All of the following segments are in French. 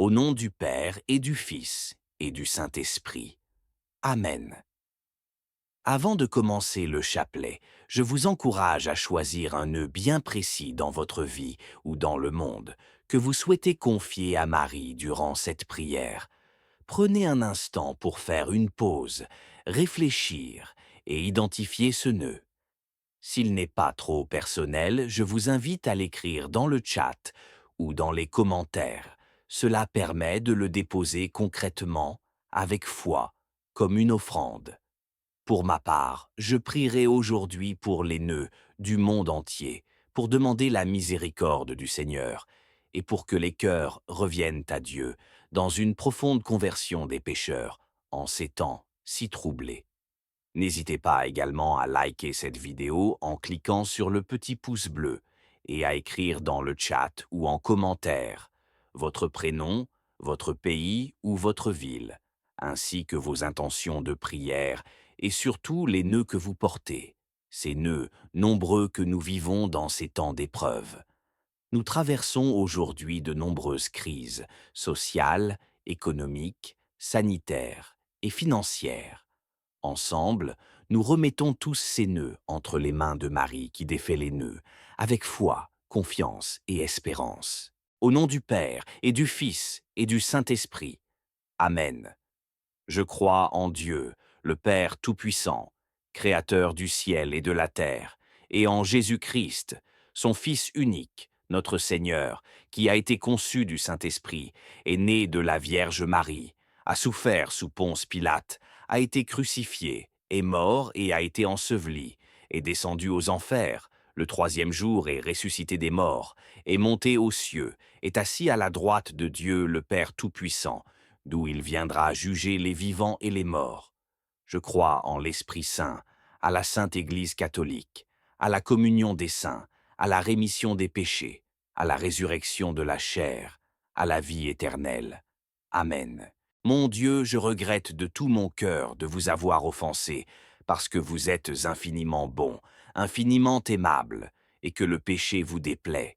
Au nom du Père et du Fils et du Saint-Esprit. Amen. Avant de commencer le chapelet, je vous encourage à choisir un nœud bien précis dans votre vie ou dans le monde que vous souhaitez confier à Marie durant cette prière. Prenez un instant pour faire une pause, réfléchir et identifier ce nœud. S'il n'est pas trop personnel, je vous invite à l'écrire dans le chat ou dans les commentaires. Cela permet de le déposer concrètement, avec foi, comme une offrande. Pour ma part, je prierai aujourd'hui pour les nœuds du monde entier, pour demander la miséricorde du Seigneur, et pour que les cœurs reviennent à Dieu dans une profonde conversion des pécheurs en ces temps si troublés. N'hésitez pas également à liker cette vidéo en cliquant sur le petit pouce bleu et à écrire dans le chat ou en commentaire votre prénom, votre pays ou votre ville, ainsi que vos intentions de prière et surtout les nœuds que vous portez, ces nœuds nombreux que nous vivons dans ces temps d'épreuve. Nous traversons aujourd'hui de nombreuses crises sociales, économiques, sanitaires et financières. Ensemble, nous remettons tous ces nœuds entre les mains de Marie qui défait les nœuds, avec foi, confiance et espérance. Au nom du Père et du Fils et du Saint-Esprit. Amen. Je crois en Dieu, le Père Tout-Puissant, Créateur du ciel et de la terre, et en Jésus-Christ, son Fils unique, notre Seigneur, qui a été conçu du Saint-Esprit, est né de la Vierge Marie, a souffert sous Ponce Pilate, a été crucifié, est mort et a été enseveli, est descendu aux enfers, le troisième jour est ressuscité des morts, est monté aux cieux, est assis à la droite de Dieu le Père Tout-Puissant, d'où il viendra juger les vivants et les morts. Je crois en l'Esprit Saint, à la Sainte Église catholique, à la communion des saints, à la rémission des péchés, à la résurrection de la chair, à la vie éternelle. Amen. Mon Dieu, je regrette de tout mon cœur de vous avoir offensé, parce que vous êtes infiniment bon, infiniment aimable, et que le péché vous déplaît.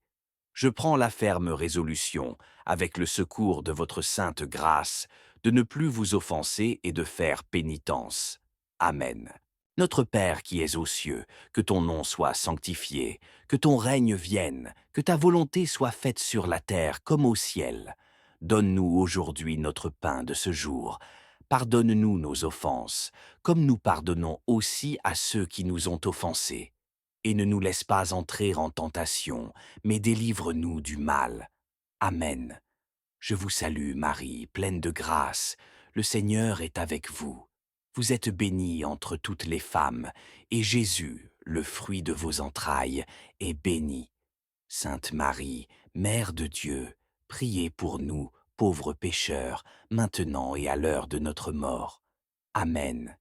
Je prends la ferme résolution, avec le secours de votre sainte grâce, de ne plus vous offenser et de faire pénitence. Amen. Notre Père qui es aux cieux, que ton nom soit sanctifié, que ton règne vienne, que ta volonté soit faite sur la terre comme au ciel. Donne-nous aujourd'hui notre pain de ce jour. Pardonne-nous nos offenses, comme nous pardonnons aussi à ceux qui nous ont offensés. Et ne nous laisse pas entrer en tentation, mais délivre-nous du mal. Amen. Je vous salue, Marie, pleine de grâce. Le Seigneur est avec vous. Vous êtes bénie entre toutes les femmes, et Jésus, le fruit de vos entrailles, est béni. Sainte Marie, Mère de Dieu, priez pour nous, pauvres pécheurs, maintenant et à l'heure de notre mort. Amen.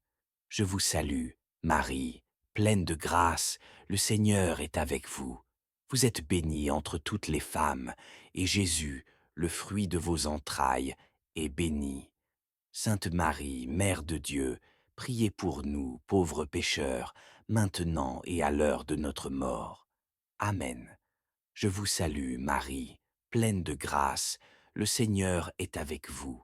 Je vous salue, Marie, pleine de grâce, le Seigneur est avec vous. Vous êtes bénie entre toutes les femmes, et Jésus, le fruit de vos entrailles, est béni. Sainte Marie, Mère de Dieu, priez pour nous, pauvres pécheurs, maintenant et à l'heure de notre mort. Amen. Je vous salue, Marie, pleine de grâce, le Seigneur est avec vous.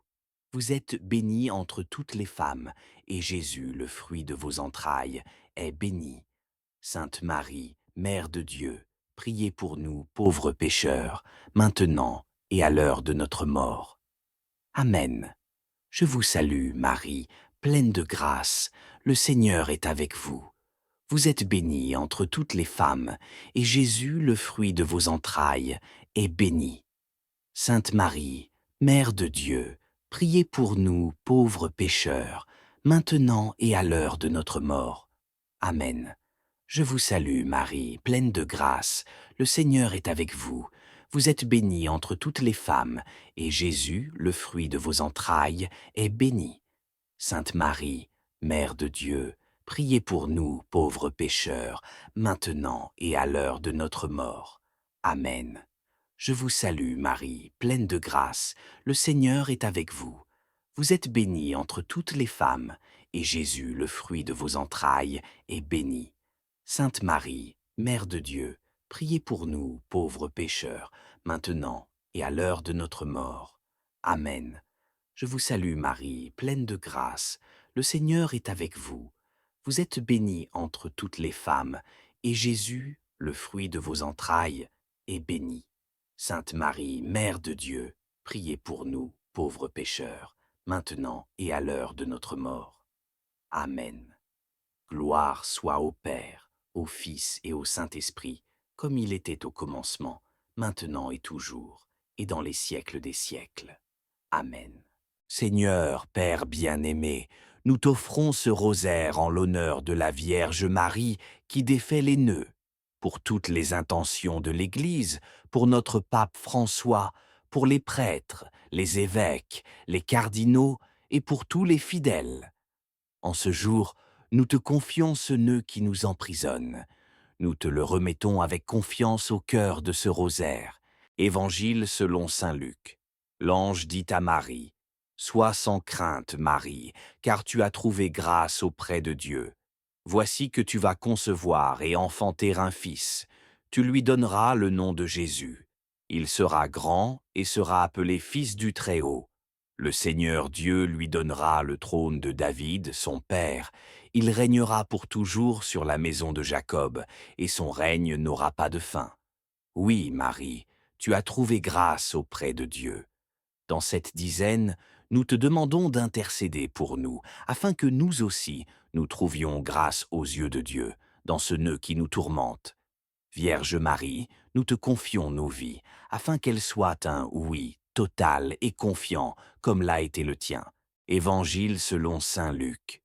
Vous êtes bénie entre toutes les femmes, et Jésus, le fruit de vos entrailles, est béni. Sainte Marie, Mère de Dieu, priez pour nous, pauvres pécheurs, maintenant et à l'heure de notre mort. Amen. Je vous salue, Marie, pleine de grâce, le Seigneur est avec vous. Vous êtes bénie entre toutes les femmes, et Jésus, le fruit de vos entrailles, est béni. Sainte Marie, Mère de Dieu, priez pour nous, pauvres pécheurs, maintenant et à l'heure de notre mort. Amen. Je vous salue, Marie, pleine de grâce, le Seigneur est avec vous. Vous êtes bénie entre toutes les femmes, et Jésus, le fruit de vos entrailles, est béni. Sainte Marie, Mère de Dieu, priez pour nous, pauvres pécheurs, maintenant et à l'heure de notre mort. Amen. Je vous salue, Marie, pleine de grâce, le Seigneur est avec vous. Vous êtes bénie entre toutes les femmes, et Jésus, le fruit de vos entrailles, est béni. Sainte Marie, Mère de Dieu, priez pour nous, pauvres pécheurs, maintenant et à l'heure de notre mort. Amen. Je vous salue Marie, pleine de grâce. Le Seigneur est avec vous. Vous êtes bénie entre toutes les femmes, et Jésus, le fruit de vos entrailles, est béni. Sainte Marie, Mère de Dieu, priez pour nous, pauvres pécheurs, maintenant et à l'heure de notre mort. Amen. Gloire soit au Père, au Fils et au Saint-Esprit, comme il était au commencement, maintenant et toujours, et dans les siècles des siècles. Amen. Seigneur, Père bien-aimé, nous t'offrons ce rosaire en l'honneur de la Vierge Marie qui défait les nœuds, pour toutes les intentions de l'Église, pour notre pape François, pour les prêtres, les évêques, les cardinaux et pour tous les fidèles. En ce jour, nous te confions ce nœud qui nous emprisonne. Nous te le remettons avec confiance au cœur de ce rosaire. Évangile selon saint Luc. L'ange dit à Marie, « Sois sans crainte, Marie, car tu as trouvé grâce auprès de Dieu. Voici que tu vas concevoir et enfanter un fils. Tu lui donneras le nom de Jésus. Il sera grand et sera appelé Fils du Très-Haut. Le Seigneur Dieu lui donnera le trône de David, son père. Il régnera pour toujours sur la maison de Jacob, et son règne n'aura pas de fin. Oui, Marie, tu as trouvé grâce auprès de Dieu. Dans cette dizaine, nous te demandons d'intercéder pour nous, afin que nous aussi, nous trouvions grâce aux yeux de Dieu, dans ce nœud qui nous tourmente. Vierge Marie, nous te confions nos vies, afin qu'elles soient un oui total et confiant, comme l'a été le tien. Évangile selon saint Luc.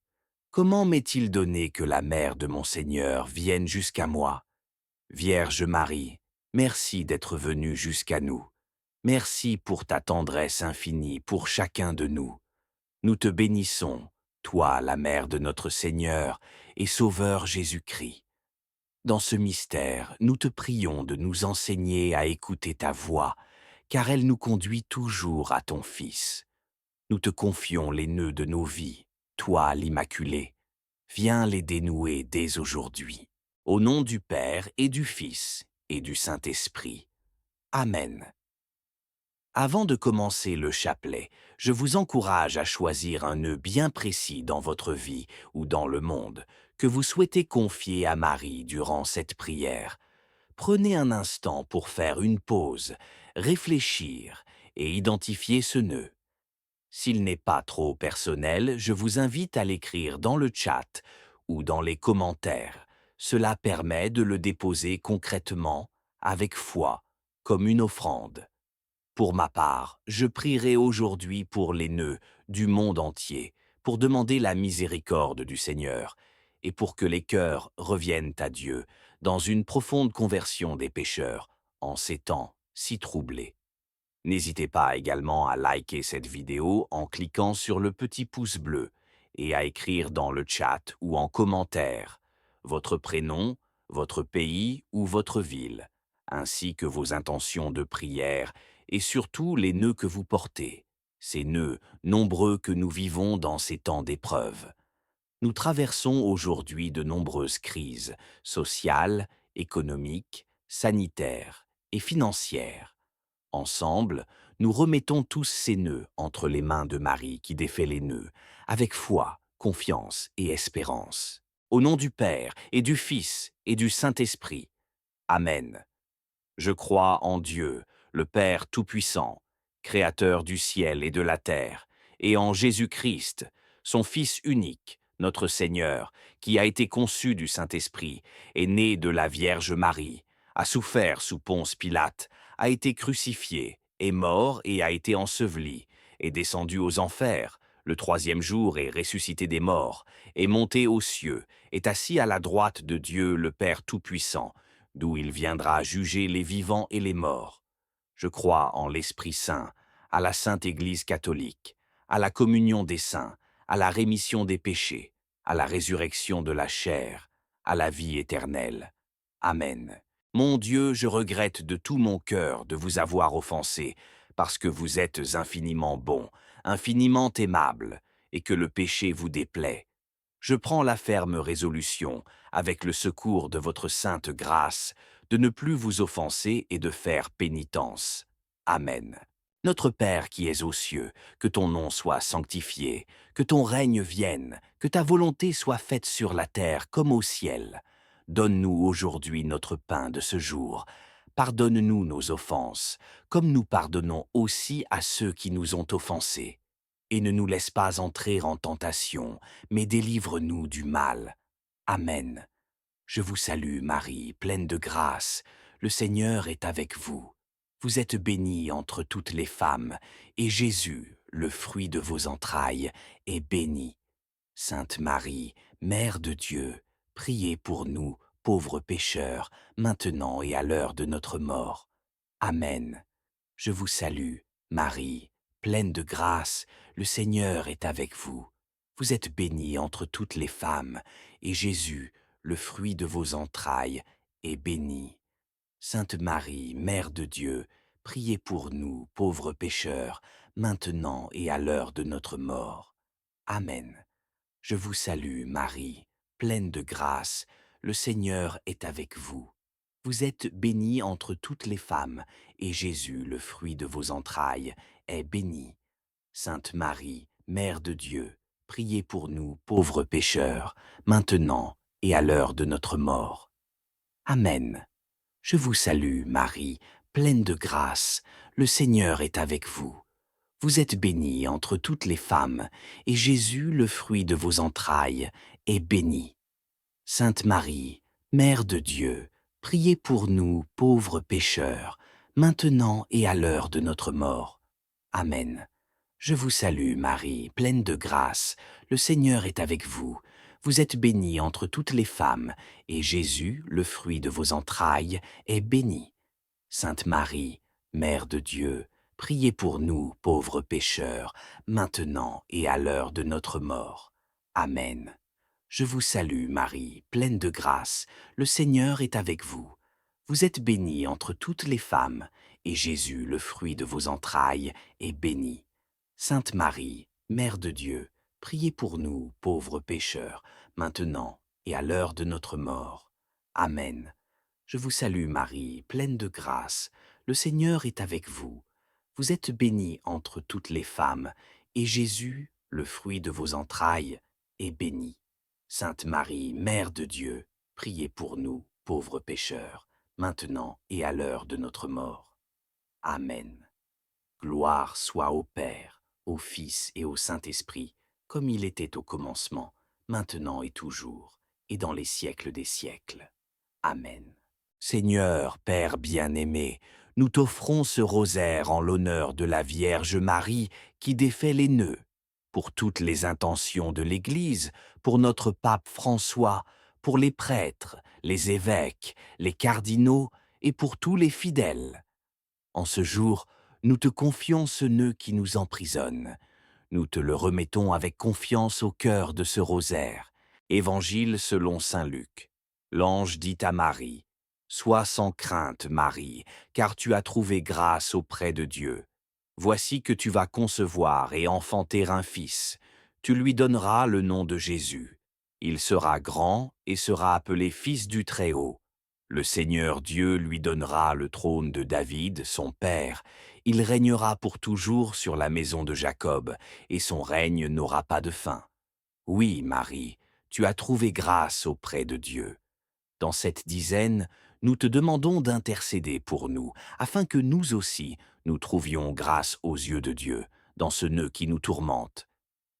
Comment m'est-il donné que la mère de mon Seigneur vienne jusqu'à moi? Vierge Marie, merci d'être venue jusqu'à nous. Merci pour ta tendresse infinie pour chacun de nous. Nous te bénissons, toi, la mère de notre Seigneur et Sauveur Jésus-Christ. Dans ce mystère, nous te prions de nous enseigner à écouter ta voix, car elle nous conduit toujours à ton Fils. Nous te confions les nœuds de nos vies, toi l'Immaculée. Viens les dénouer dès aujourd'hui. Au nom du Père et du Fils et du Saint-Esprit. Amen. Avant de commencer le chapelet, je vous encourage à choisir un nœud bien précis dans votre vie ou dans le monde que vous souhaitez confier à Marie durant cette prière. Prenez un instant pour faire une pause, réfléchir et identifier ce nœud. S'il n'est pas trop personnel, je vous invite à l'écrire dans le chat ou dans les commentaires. Cela permet de le déposer concrètement, avec foi, comme une offrande. Pour ma part, je prierai aujourd'hui pour les nœuds du monde entier, pour demander la miséricorde du Seigneur, et pour que les cœurs reviennent à Dieu dans une profonde conversion des pécheurs en ces temps si troublés. N'hésitez pas également à liker cette vidéo en cliquant sur le petit pouce bleu et à écrire dans le chat ou en commentaire votre prénom, votre pays ou votre ville, ainsi que vos intentions de prière et surtout les nœuds que vous portez, ces nœuds nombreux que nous vivons dans ces temps d'épreuve. Nous traversons aujourd'hui de nombreuses crises sociales, économiques, sanitaires et financières. Ensemble, nous remettons tous ces nœuds entre les mains de Marie qui défait les nœuds, avec foi, confiance et espérance. Au nom du Père et du Fils et du Saint-Esprit. Amen. Je crois en Dieu, le Père Tout-Puissant, Créateur du ciel et de la terre, et en Jésus-Christ, son Fils unique, notre Seigneur, qui a été conçu du Saint-Esprit, est né de la Vierge Marie, a souffert sous Ponce Pilate, a été crucifié, est mort et a été enseveli, est descendu aux enfers, le troisième jour est ressuscité des morts, est monté aux cieux, est assis à la droite de Dieu le Père Tout-Puissant, d'où il viendra juger les vivants et les morts. Je crois en l'Esprit Saint, à la Sainte Église catholique, à la communion des saints, à la rémission des péchés, à la résurrection de la chair, à la vie éternelle. Amen. Mon Dieu, je regrette de tout mon cœur de vous avoir offensé, parce que vous êtes infiniment bon, infiniment aimable, et que le péché vous déplaît. Je prends la ferme résolution, avec le secours de votre sainte grâce, de ne plus vous offenser et de faire pénitence. Amen. Notre Père qui es aux cieux, que ton nom soit sanctifié, que ton règne vienne, que ta volonté soit faite sur la terre comme au ciel. Donne-nous aujourd'hui notre pain de ce jour. Pardonne-nous nos offenses, comme nous pardonnons aussi à ceux qui nous ont offensés. Et ne nous laisse pas entrer en tentation, mais délivre-nous du mal. Amen. Je vous salue Marie, pleine de grâce. Le Seigneur est avec vous. Vous êtes bénie entre toutes les femmes, et Jésus, le fruit de vos entrailles, est béni. Sainte Marie, Mère de Dieu, priez pour nous, pauvres pécheurs, maintenant et à l'heure de notre mort. Amen. Je vous salue, Marie, pleine de grâce, le Seigneur est avec vous. Vous êtes bénie entre toutes les femmes, et Jésus, le fruit de vos entrailles, est béni. Sainte Marie, Mère de Dieu, priez pour nous, pauvres pécheurs, maintenant et à l'heure de notre mort. Amen. Je vous salue, Marie, pleine de grâce, le Seigneur est avec vous. Vous êtes bénie entre toutes les femmes, et Jésus, le fruit de vos entrailles, est béni. Sainte Marie, Mère de Dieu, priez pour nous, pauvres pécheurs, maintenant et à l'heure de notre mort. Amen. Je vous salue, Marie, pleine de grâce, le Seigneur est avec vous. Vous êtes bénie entre toutes les femmes, et Jésus, le fruit de vos entrailles, est béni. Sainte Marie, Mère de Dieu, priez pour nous, pauvres pécheurs, maintenant et à l'heure de notre mort. Amen. Je vous salue, Marie, pleine de grâce, le Seigneur est avec vous. Vous êtes bénie entre toutes les femmes, et Jésus, le fruit de vos entrailles, est béni. Sainte Marie, Mère de Dieu, priez pour nous, pauvres pécheurs, maintenant et à l'heure de notre mort. Amen. Je vous salue, Marie, pleine de grâce, le Seigneur est avec vous. Vous êtes bénie entre toutes les femmes, et Jésus, le fruit de vos entrailles, est béni. Sainte Marie, Mère de Dieu, priez pour nous, pauvres pécheurs, maintenant et à l'heure de notre mort. Amen. Je vous salue Marie, pleine de grâce, le Seigneur est avec vous. Vous êtes bénie entre toutes les femmes, et Jésus, le fruit de vos entrailles, est béni. Sainte Marie, Mère de Dieu, priez pour nous, pauvres pécheurs, maintenant et à l'heure de notre mort. Amen. Gloire soit au Père, au Fils et au Saint-Esprit, comme il était au commencement, maintenant et toujours, et dans les siècles des siècles. Amen. Seigneur, Père bien-aimé, nous t'offrons ce rosaire en l'honneur de la Vierge Marie qui défait les nœuds, pour toutes les intentions de l'Église, pour notre pape François, pour les prêtres, les évêques, les cardinaux et pour tous les fidèles. En ce jour, nous te confions ce nœud qui nous emprisonne. Nous te le remettons avec confiance au cœur de ce rosaire. Évangile selon saint Luc. L'ange dit à Marie, « Sois sans crainte, Marie, car tu as trouvé grâce auprès de Dieu. Voici que tu vas concevoir et enfanter un fils. Tu lui donneras le nom de Jésus. Il sera grand et sera appelé Fils du Très-Haut. Le Seigneur Dieu lui donnera le trône de David, son père. Il régnera pour toujours sur la maison de Jacob, et son règne n'aura pas de fin. Oui, Marie, tu as trouvé grâce auprès de Dieu. Dans cette dizaine, nous te demandons d'intercéder pour nous, afin que nous aussi, nous trouvions grâce aux yeux de Dieu, dans ce nœud qui nous tourmente.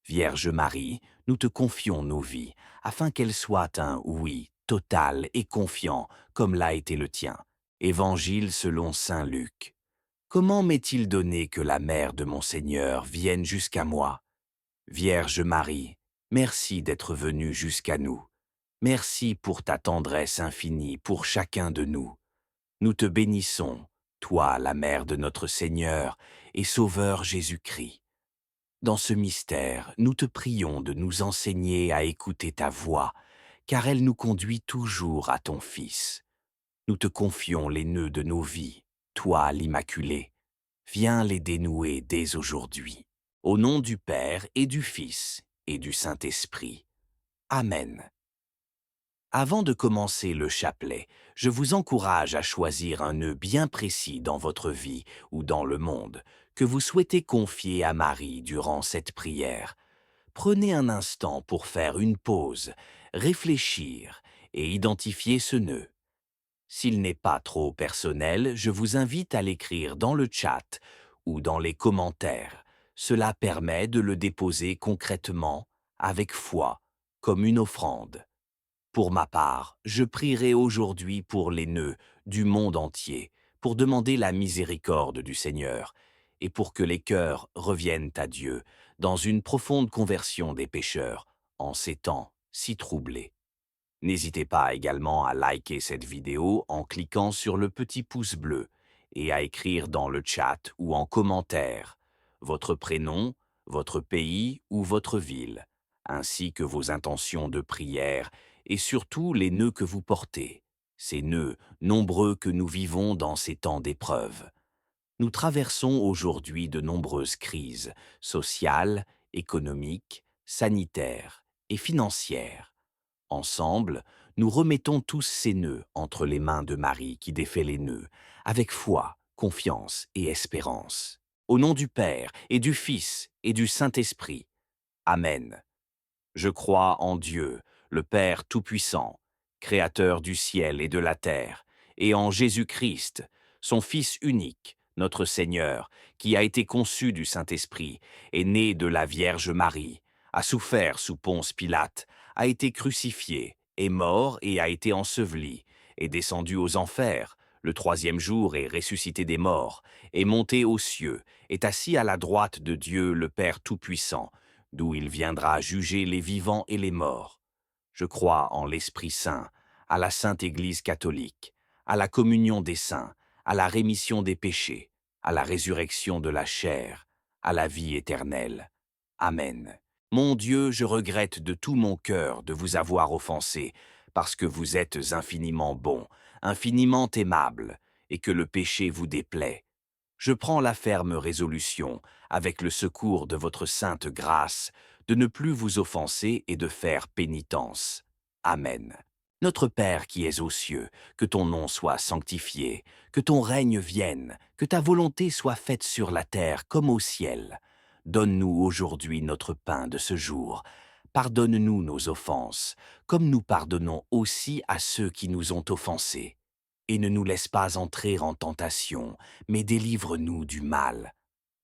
Vierge Marie, nous te confions nos vies, afin qu'elles soient un oui total et confiant, comme l'a été le tien. Évangile selon saint Luc. Comment m'est-il donné que la mère de mon Seigneur vienne jusqu'à moi? Vierge Marie, merci d'être venue jusqu'à nous. Merci pour ta tendresse infinie pour chacun de nous. Nous te bénissons, toi, la mère de notre Seigneur et Sauveur Jésus-Christ. Dans ce mystère, nous te prions de nous enseigner à écouter ta voix, car elle nous conduit toujours à ton Fils. Nous te confions les nœuds de nos vies, toi l'Immaculée. Viens les dénouer dès aujourd'hui. Au nom du Père et du Fils et du Saint-Esprit. Amen. Avant de commencer le chapelet, je vous encourage à choisir un nœud bien précis dans votre vie ou dans le monde que vous souhaitez confier à Marie durant cette prière. Prenez un instant pour faire une pause, réfléchir et identifier ce nœud. S'il n'est pas trop personnel, je vous invite à l'écrire dans le chat ou dans les commentaires. Cela permet de le déposer concrètement, avec foi, comme une offrande. Pour ma part, je prierai aujourd'hui pour les nœuds du monde entier, pour demander la miséricorde du Seigneur, et pour que les cœurs reviennent à Dieu dans une profonde conversion des pécheurs en ces temps si troublés. N'hésitez pas également à liker cette vidéo en cliquant sur le petit pouce bleu et à écrire dans le chat ou en commentaire votre prénom, votre pays ou votre ville, ainsi que vos intentions de prière et surtout les nœuds que vous portez, ces nœuds nombreux que nous vivons dans ces temps d'épreuve. Nous traversons aujourd'hui de nombreuses crises sociales, économiques, sanitaires et financières. Ensemble, nous remettons tous ces nœuds entre les mains de Marie qui défait les nœuds, avec foi, confiance et espérance. Au nom du Père et du Fils et du Saint-Esprit. Amen. Je crois en Dieu, le Père Tout-Puissant, Créateur du ciel et de la terre, et en Jésus-Christ, son Fils unique, notre Seigneur, qui a été conçu du Saint-Esprit, est né de la Vierge Marie, a souffert sous Ponce Pilate, a été crucifié, est mort et a été enseveli, est descendu aux enfers, le troisième jour est ressuscité des morts, est monté aux cieux, est assis à la droite de Dieu le Père Tout-Puissant, d'où il viendra juger les vivants et les morts. Je crois en l'Esprit Saint, à la Sainte Église catholique, à la communion des saints, à la rémission des péchés, à la résurrection de la chair, à la vie éternelle. Amen. Mon Dieu, je regrette de tout mon cœur de vous avoir offensé, parce que vous êtes infiniment bon, infiniment aimable, et que le péché vous déplaît. Je prends la ferme résolution, avec le secours de votre sainte grâce, de ne plus vous offenser et de faire pénitence. Amen. Notre Père qui es aux cieux, que ton nom soit sanctifié, que ton règne vienne, que ta volonté soit faite sur la terre comme au ciel. Donne-nous aujourd'hui notre pain de ce jour. Pardonne-nous nos offenses, comme nous pardonnons aussi à ceux qui nous ont offensés. Et ne nous laisse pas entrer en tentation, mais délivre-nous du mal.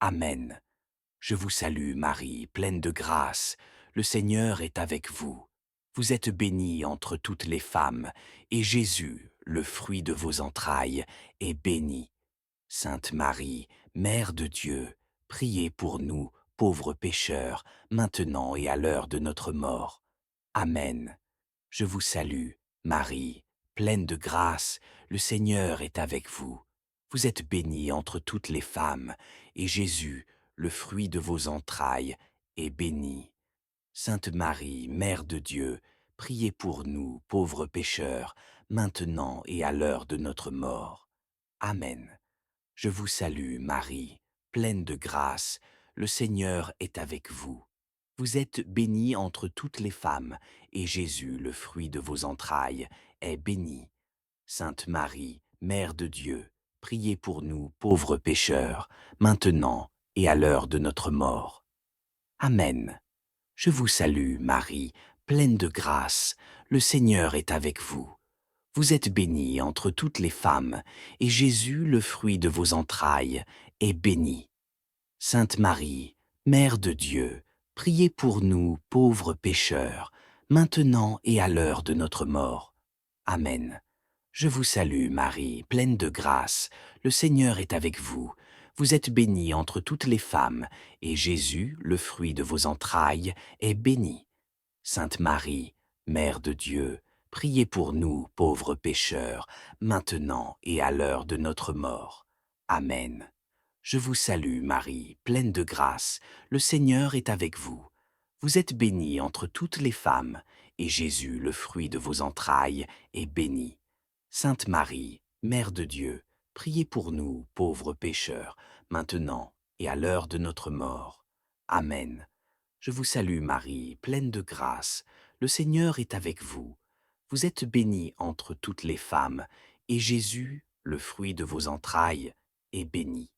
Amen. Je vous salue, Marie, pleine de grâce. Le Seigneur est avec vous. Vous êtes bénie entre toutes les femmes, et Jésus, le fruit de vos entrailles, est béni. Sainte Marie, Mère de Dieu, priez pour nous, pauvres pécheurs, maintenant et à l'heure de notre mort. Amen. Je vous salue, Marie, pleine de grâce, le Seigneur est avec vous. Vous êtes bénie entre toutes les femmes, et Jésus, le fruit de vos entrailles, est béni. Sainte Marie, Mère de Dieu, priez pour nous, pauvres pécheurs, maintenant et à l'heure de notre mort. Amen. Je vous salue, Marie, pleine de grâce, le Seigneur est avec vous. Vous êtes bénie entre toutes les femmes, et Jésus, le fruit de vos entrailles, est béni. Sainte Marie, Mère de Dieu, priez pour nous, pauvres pécheurs, maintenant et à l'heure de notre mort. Amen. Je vous salue, Marie, pleine de grâce, le Seigneur est avec vous. Vous êtes bénie entre toutes les femmes, et Jésus, le fruit de vos entrailles, est béni. Sainte Marie, Mère de Dieu, priez pour nous, pauvres pécheurs, maintenant et à l'heure de notre mort. Amen. Je vous salue, Marie, pleine de grâce, le Seigneur est avec vous. Vous êtes bénie entre toutes les femmes, et Jésus, le fruit de vos entrailles, est béni. Sainte Marie, Mère de Dieu, priez pour nous, pauvres pécheurs, maintenant et à l'heure de notre mort. Amen. Je vous salue, Marie, pleine de grâce, le Seigneur est avec vous. Vous êtes bénie entre toutes les femmes, et Jésus, le fruit de vos entrailles, est béni. Sainte Marie, Mère de Dieu, priez pour nous, pauvres pécheurs, maintenant et à l'heure de notre mort. Amen. Je vous salue, Marie, pleine de grâce, le Seigneur est avec vous. Vous êtes bénie entre toutes les femmes, et Jésus, le fruit de vos entrailles, est béni.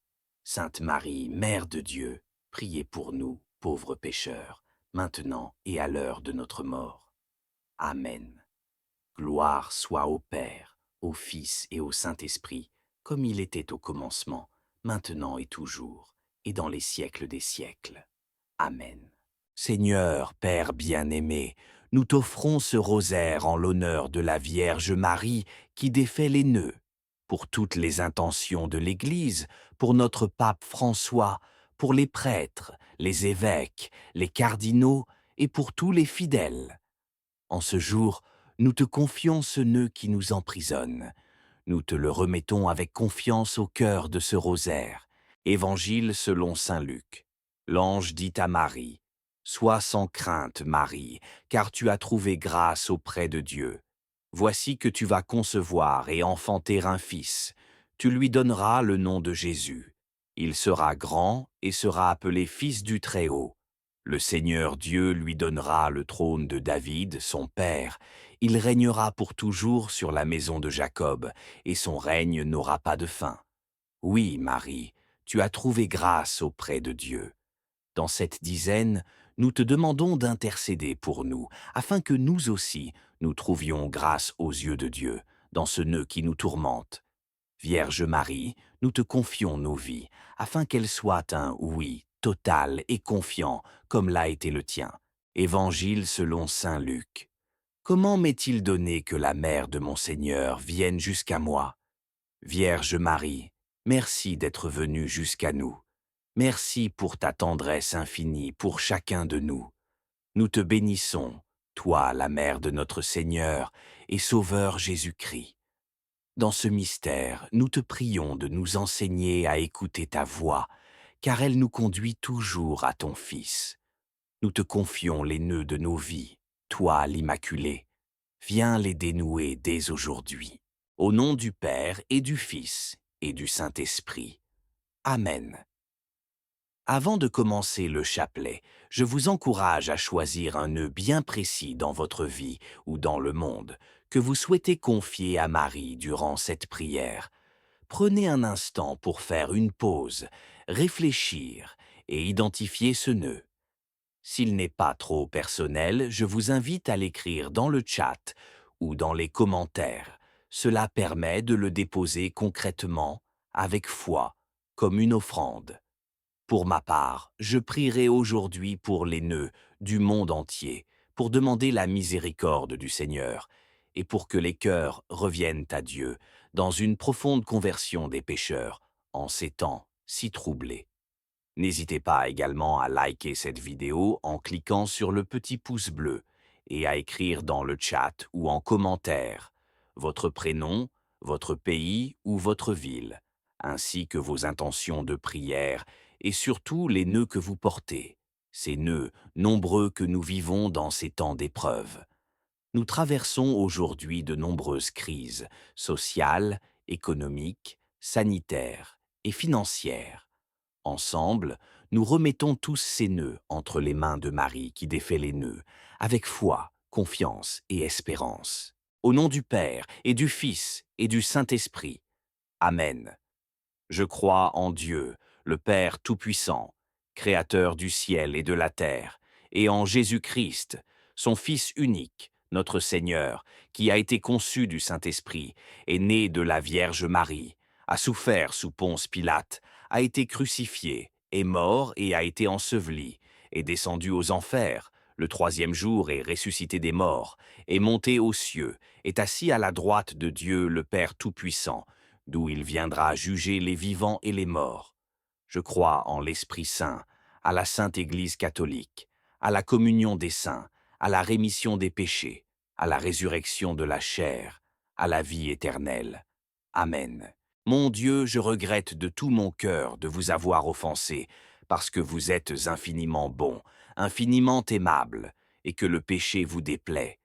Sainte Marie, Mère de Dieu, priez pour nous, pauvres pécheurs, maintenant et à l'heure de notre mort. Amen. Gloire soit au Père, au Fils et au Saint-Esprit, comme il était au commencement, maintenant et toujours, et dans les siècles des siècles. Amen. Seigneur, Père bien-aimé, nous t'offrons ce rosaire en l'honneur de la Vierge Marie qui défait les nœuds, pour toutes les intentions de l'Église, pour notre pape François, pour les prêtres, les évêques, les cardinaux et pour tous les fidèles. En ce jour, nous te confions ce nœud qui nous emprisonne. Nous te le remettons avec confiance au cœur de ce rosaire. Évangile selon saint Luc. L'ange dit à Marie, « Sois sans crainte, Marie, car tu as trouvé grâce auprès de Dieu. Voici que tu vas concevoir et enfanter un fils. Tu lui donneras le nom de Jésus. Il sera grand et sera appelé Fils du Très-Haut. Le Seigneur Dieu lui donnera le trône de David, son père. Il régnera pour toujours sur la maison de Jacob, et son règne n'aura pas de fin. Oui, Marie, tu as trouvé grâce auprès de Dieu. Dans cette dizaine, nous te demandons d'intercéder pour nous, afin que nous aussi, nous trouvions grâce aux yeux de Dieu, dans ce nœud qui nous tourmente. Vierge Marie, nous te confions nos vies, afin qu'elles soient un oui total et confiant, comme l'a été le tien. Évangile selon saint Luc. Comment m'est-il donné que la mère de mon Seigneur vienne jusqu'à moi? Vierge Marie, merci d'être venue jusqu'à nous. Merci pour ta tendresse infinie pour chacun de nous. Nous te bénissons, toi, la mère de notre Seigneur et Sauveur Jésus-Christ. Dans ce mystère, nous te prions de nous enseigner à écouter ta voix, car elle nous conduit toujours à ton Fils. Nous te confions les nœuds de nos vies, toi l'Immaculée. Viens les dénouer dès aujourd'hui. Au nom du Père et du Fils et du Saint-Esprit. Amen. Avant de commencer le chapelet, je vous encourage à choisir un nœud bien précis dans votre vie ou dans le monde que vous souhaitez confier à Marie durant cette prière. Prenez un instant pour faire une pause, réfléchir et identifier ce nœud. S'il n'est pas trop personnel, je vous invite à l'écrire dans le chat ou dans les commentaires. Cela permet de le déposer concrètement, avec foi, comme une offrande. Pour ma part, je prierai aujourd'hui pour les nœuds du monde entier, pour demander la miséricorde du Seigneur, et pour que les cœurs reviennent à Dieu dans une profonde conversion des pécheurs en ces temps si troublés. N'hésitez pas également à liker cette vidéo en cliquant sur le petit pouce bleu et à écrire dans le chat ou en commentaire votre prénom, votre pays ou votre ville, ainsi que vos intentions de prière et surtout les nœuds que vous portez, ces nœuds nombreux que nous vivons dans ces temps d'épreuve. Nous traversons aujourd'hui de nombreuses crises sociales, économiques, sanitaires et financières. Ensemble, nous remettons tous ces nœuds entre les mains de Marie qui défait les nœuds, avec foi, confiance et espérance. Au nom du Père et du Fils et du Saint-Esprit. Amen. Je crois en Dieu, le Père Tout-Puissant, Créateur du ciel et de la terre, et en Jésus-Christ, son Fils unique, notre Seigneur, qui a été conçu du Saint-Esprit, est né de la Vierge Marie, a souffert sous Ponce Pilate, a été crucifié, est mort et a été enseveli, est descendu aux enfers, le troisième jour est ressuscité des morts, est monté aux cieux, est assis à la droite de Dieu le Père Tout-Puissant, d'où il viendra juger les vivants et les morts. Je crois en l'Esprit Saint, à la Sainte Église catholique, à la communion des saints, à la rémission des péchés, à la résurrection de la chair, à la vie éternelle. Amen. Mon Dieu, je regrette de tout mon cœur de vous avoir offensé, parce que vous êtes infiniment bon, infiniment aimable, et que le péché vous déplaît.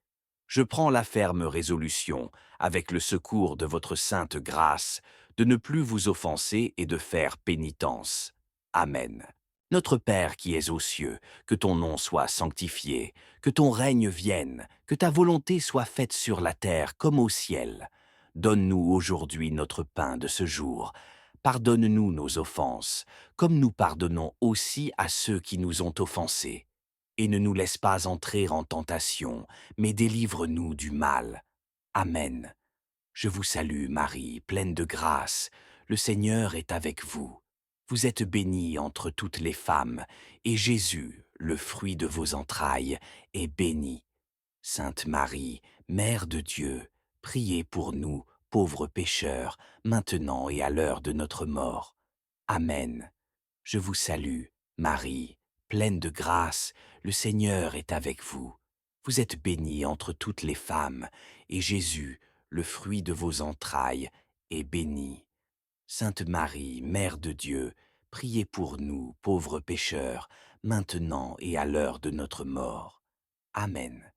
Je prends la ferme résolution, avec le secours de votre sainte grâce, de ne plus vous offenser et de faire pénitence. Amen. Notre Père qui es aux cieux, que ton nom soit sanctifié, que ton règne vienne, que ta volonté soit faite sur la terre comme au ciel. Donne-nous aujourd'hui notre pain de ce jour. Pardonne-nous nos offenses, comme nous pardonnons aussi à ceux qui nous ont offensés. Et ne nous laisse pas entrer en tentation, mais délivre-nous du mal. Amen. Je vous salue Marie, pleine de grâce, le Seigneur est avec vous. Vous êtes bénie entre toutes les femmes, et Jésus, le fruit de vos entrailles, est béni. Sainte Marie, Mère de Dieu, priez pour nous, pauvres pécheurs, maintenant et à l'heure de notre mort. Amen. Je vous salue, Marie, pleine de grâce, le Seigneur est avec vous. Vous êtes bénie entre toutes les femmes, et Jésus, le fruit de vos entrailles, est béni. Sainte Marie, Mère de Dieu, priez pour nous, pauvres pécheurs, maintenant et à l'heure de notre mort. Amen.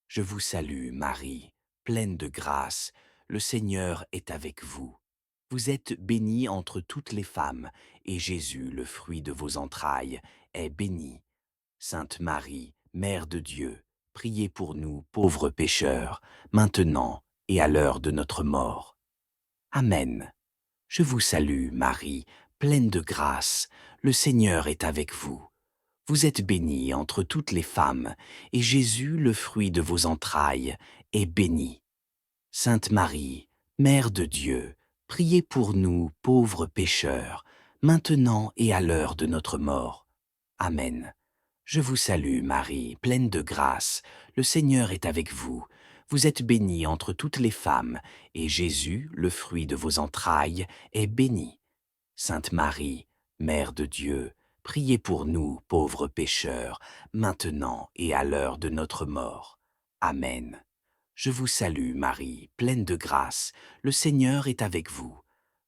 Je vous salue, Marie, pleine de grâce, le Seigneur est avec vous. Vous êtes bénie entre toutes les femmes, et Jésus, le fruit de vos entrailles, est béni. Sainte Marie, Mère de Dieu, priez pour nous, pauvres pécheurs, maintenant et à l'heure de notre mort. Amen. Je vous salue, Marie, pleine de grâce, le Seigneur est avec vous. Vous êtes bénie entre toutes les femmes, et Jésus, le fruit de vos entrailles, est béni. Sainte Marie, Mère de Dieu, priez pour nous, pauvres pécheurs, maintenant et à l'heure de notre mort. Amen. Je vous salue, Marie, pleine de grâce, le Seigneur est avec vous. Vous êtes bénie entre toutes les femmes, et Jésus, le fruit de vos entrailles, est béni. Sainte Marie, Mère de Dieu, priez pour nous, pauvres pécheurs, maintenant et à l'heure de notre mort. Amen. Je vous salue, Marie, pleine de grâce, le Seigneur est avec vous.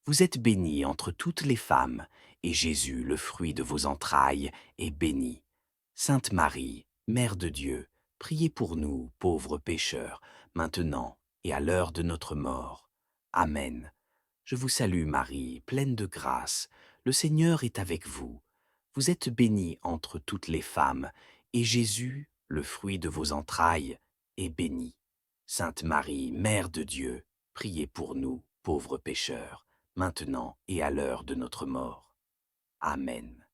Vous êtes bénie entre toutes les femmes, et Jésus, le fruit de vos entrailles, est béni. Sainte Marie, Mère de Dieu, priez pour nous, pauvres pécheurs, maintenant et à l'heure de notre mort. Amen. Je vous salue Marie, pleine de grâce, le Seigneur est avec vous. Vous êtes bénie entre toutes les femmes, et Jésus, le fruit de vos entrailles, est béni. Sainte Marie, Mère de Dieu, priez pour nous, pauvres pécheurs, maintenant et à l'heure de notre mort. Amen.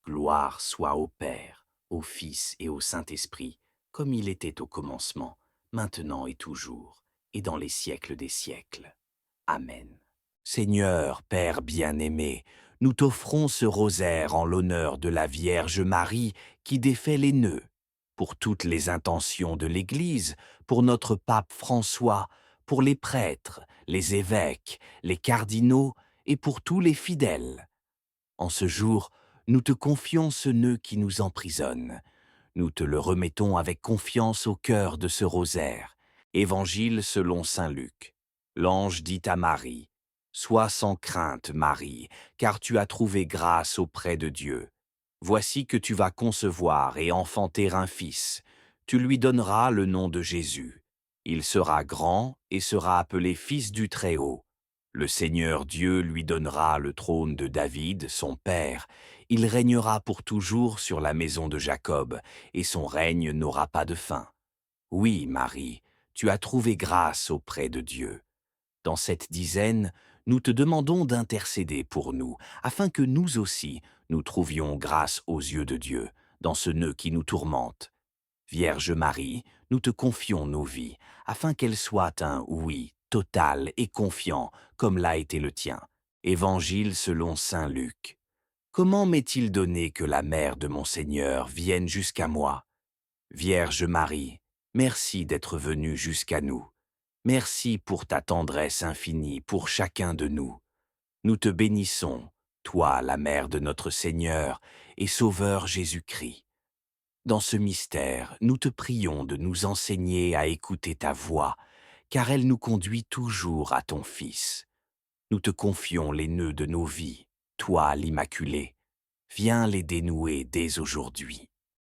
Gloire soit au Père, au Fils et au Saint-Esprit, comme il était au commencement, maintenant et toujours, et dans les siècles des siècles. Amen. Seigneur, Père bien-aimé, nous t'offrons ce rosaire en l'honneur de la Vierge Marie qui défait les nœuds, pour toutes les intentions de l'Église, pour notre pape François, pour les prêtres, les évêques, les cardinaux et pour tous les fidèles. En ce jour, nous te confions ce nœud qui nous emprisonne. Nous te le remettons avec confiance au cœur de ce rosaire. Évangile selon saint Luc. L'ange dit à Marie, « Sois sans crainte, Marie, car tu as trouvé grâce auprès de Dieu. Voici que tu vas concevoir et enfanter un fils. Tu lui donneras le nom de Jésus. Il sera grand et sera appelé Fils du Très-Haut. Le Seigneur Dieu lui donnera le trône de David, son père. Il régnera pour toujours sur la maison de Jacob, et son règne n'aura pas de fin. Oui, Marie, tu as trouvé grâce auprès de Dieu. Dans cette dizaine, nous te demandons d'intercéder pour nous, afin que nous aussi, nous trouvions grâce aux yeux de Dieu, dans ce nœud qui nous tourmente. Vierge Marie, nous te confions nos vies, afin qu'elles soient un oui total et confiant, comme l'a été le tien. Évangile selon saint Luc. Comment m'est-il donné que la mère de mon Seigneur vienne jusqu'à moi? Vierge Marie, merci d'être venue jusqu'à nous. Merci pour ta tendresse infinie pour chacun de nous. Nous te bénissons, toi, la mère de notre Seigneur et Sauveur Jésus-Christ. Dans ce mystère, nous te prions de nous enseigner à écouter ta voix, car elle nous conduit toujours à ton Fils. Nous te confions les nœuds de nos vies, toi l'Immaculée. Viens les dénouer dès aujourd'hui.